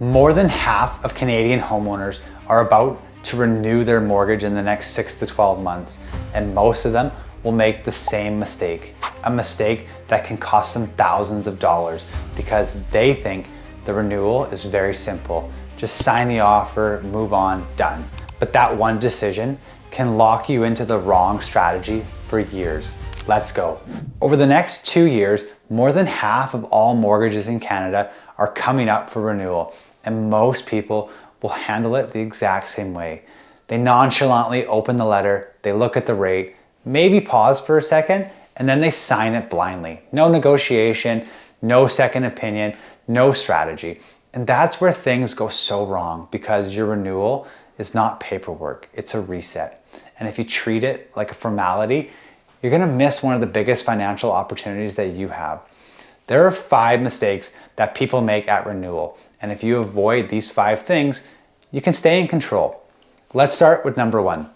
More than half of Canadian homeowners are about to renew their mortgage in the next 6 to 12 months, and most of them will make the same mistake, a mistake that can cost them thousands of dollars because they think the renewal is very simple. Just sign the offer, move on, done. But that one decision can lock you into the wrong strategy for years. Let's go. Over the next 2 years, more than half of all mortgages in Canada are coming up for renewal, and most people will handle it the exact same way. They nonchalantly open the letter, they look at the rate, maybe pause for a second, and then they sign it blindly. No negotiation, no second opinion, no strategy. And that's where things go so wrong, because your renewal is not paperwork, it's a reset. And if you treat it like a formality, you're gonna miss one of the biggest financial opportunities that you have. There are 5 mistakes that people make at renewal. And if you avoid these 5 things, you can stay in control. Let's start with number 1.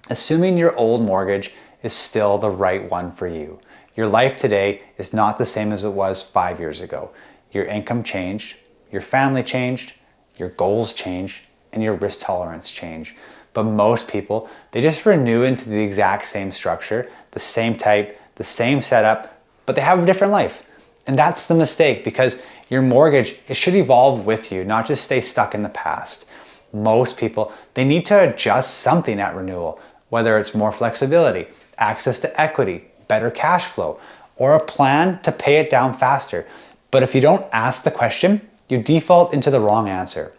Assuming your old mortgage is still the right one for you. Your life today is not the same as it was 5 years ago. Your income changed, your family changed, your goals changed, and your risk tolerance changed. But most people, they just renew into the exact same structure, the same type, the same setup, but they have a different life. And that's the mistake, because your mortgage, it should evolve with you, not just stay stuck in the past. Most people, they need to adjust something at renewal, whether it's more flexibility, access to equity, better cash flow, or a plan to pay it down faster. But if you don't ask the question, you default into the wrong answer.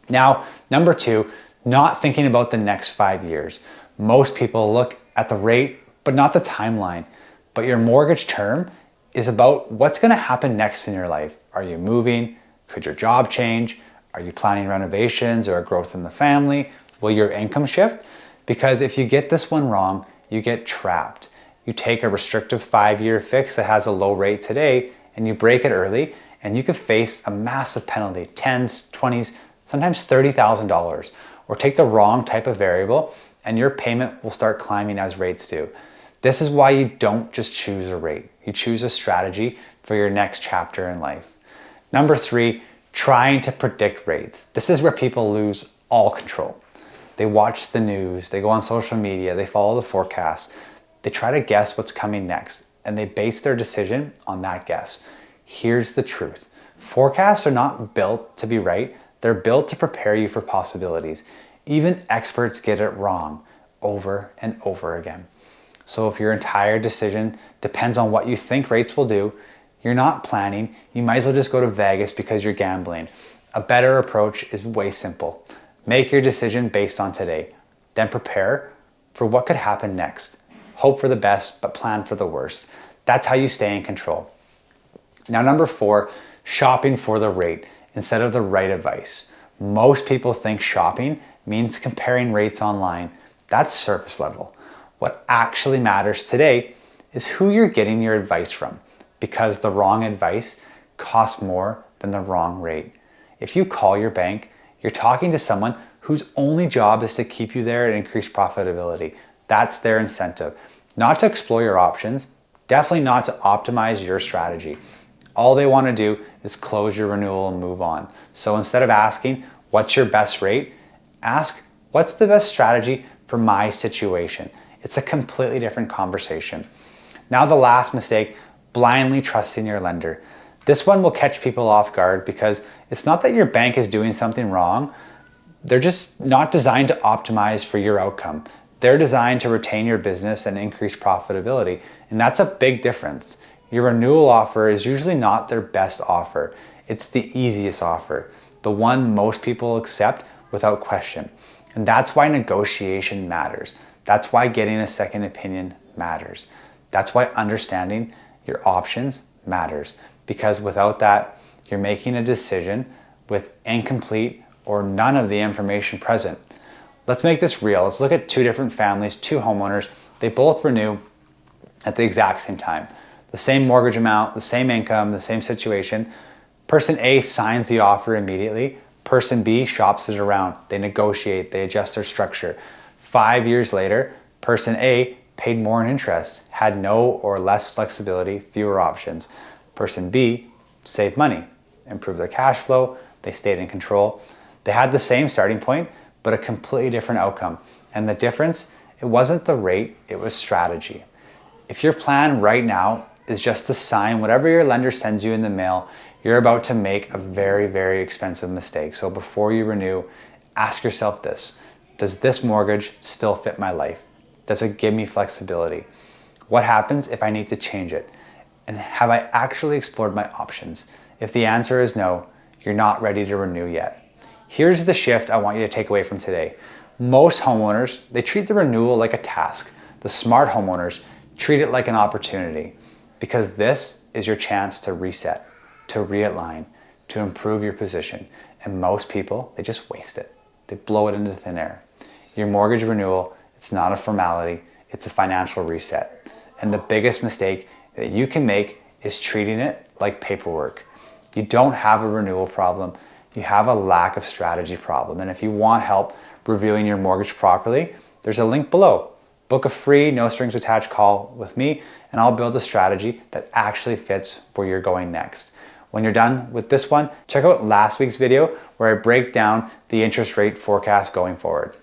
Now, number 2, not thinking about the next 5 years. Most people look at the rate, but not the timeline. But your mortgage term is about what's gonna happen next in your life. Are you moving? Could your job change? Are you planning renovations or a growth in the family? Will your income shift? Because if you get this one wrong, you get trapped. You take a restrictive 5-year fix that has a low rate today and you break it early, and you could face a massive penalty, 10s, 20s, sometimes $30,000. Or take the wrong type of variable and your payment will start climbing as rates do. This is why you don't just choose a rate. You choose a strategy for your next chapter in life. Number 3, trying to predict rates. This is where people lose all control. They watch the news, they go on social media, they follow the forecast. They try to guess what's coming next, and they base their decision on that guess. Here's the truth. Forecasts are not built to be right. They're built to prepare you for possibilities. Even experts get it wrong over and over again. So if your entire decision depends on what you think rates will do, you're not planning, you might as well just go to Vegas because you're gambling. A better approach is way simple. Make your decision based on today, then prepare for what could happen next. Hope for the best, but plan for the worst. That's how you stay in control. Now, number 4, shopping for the rate instead of the right advice. Most people think shopping means comparing rates online. That's surface level. What actually matters today is who you're getting your advice from, because the wrong advice costs more than the wrong rate. If you call your bank, you're talking to someone whose only job is to keep you there and increase profitability. That's their incentive. Not to explore your options, definitely not to optimize your strategy. All they want to do is close your renewal and move on. So instead of asking, what's your best rate? Ask, what's the best strategy for my situation? It's a completely different conversation. Now the last mistake, blindly trusting your lender. This one will catch people off guard because it's not that your bank is doing something wrong. They're just not designed to optimize for your outcome. They're designed to retain your business and increase profitability. And that's a big difference. Your renewal offer is usually not their best offer. It's the easiest offer, the one most people accept without question. And that's why negotiation matters. That's why getting a second opinion matters. That's why understanding your options matters. Because without that, you're making a decision with incomplete or none of the information present. Let's make this real. Let's look at 2 different families, 2 homeowners. They both renew at the exact same time. The same mortgage amount, the same income, the same situation. Person A signs the offer immediately. Person B shops it around. They negotiate, they adjust their structure. 5 years later, person A paid more in interest, had no or less flexibility, fewer options. Person B saved money, improved their cash flow, They stayed in control. They had the same starting point, but a completely different outcome. And the difference, it wasn't the rate, it was strategy. If your plan right now is just to sign whatever your lender sends you in the mail, you're about to make a very, very expensive mistake. So before you renew, ask yourself this: does this mortgage still fit my life? Does it give me flexibility? What happens if I need to change it? And have I actually explored my options? If the answer is no, you're not ready to renew yet. Here's the shift I want you to take away from today. Most homeowners, they treat the renewal like a task. The smart homeowners treat it like an opportunity, because this is your chance to reset, to realign, to improve your position. And most people, they just waste it. They blow it into thin air. Your mortgage renewal, it's not a formality, it's a financial reset. And the biggest mistake that you can make is treating it like paperwork. You don't have a renewal problem, you have a lack of strategy problem. And if you want help reviewing your mortgage properly, there's a link below. Book a free, no strings attached call with me, and I'll build a strategy that actually fits where you're going next. When you're done with this one, check out last week's video where I break down the interest rate forecast going forward.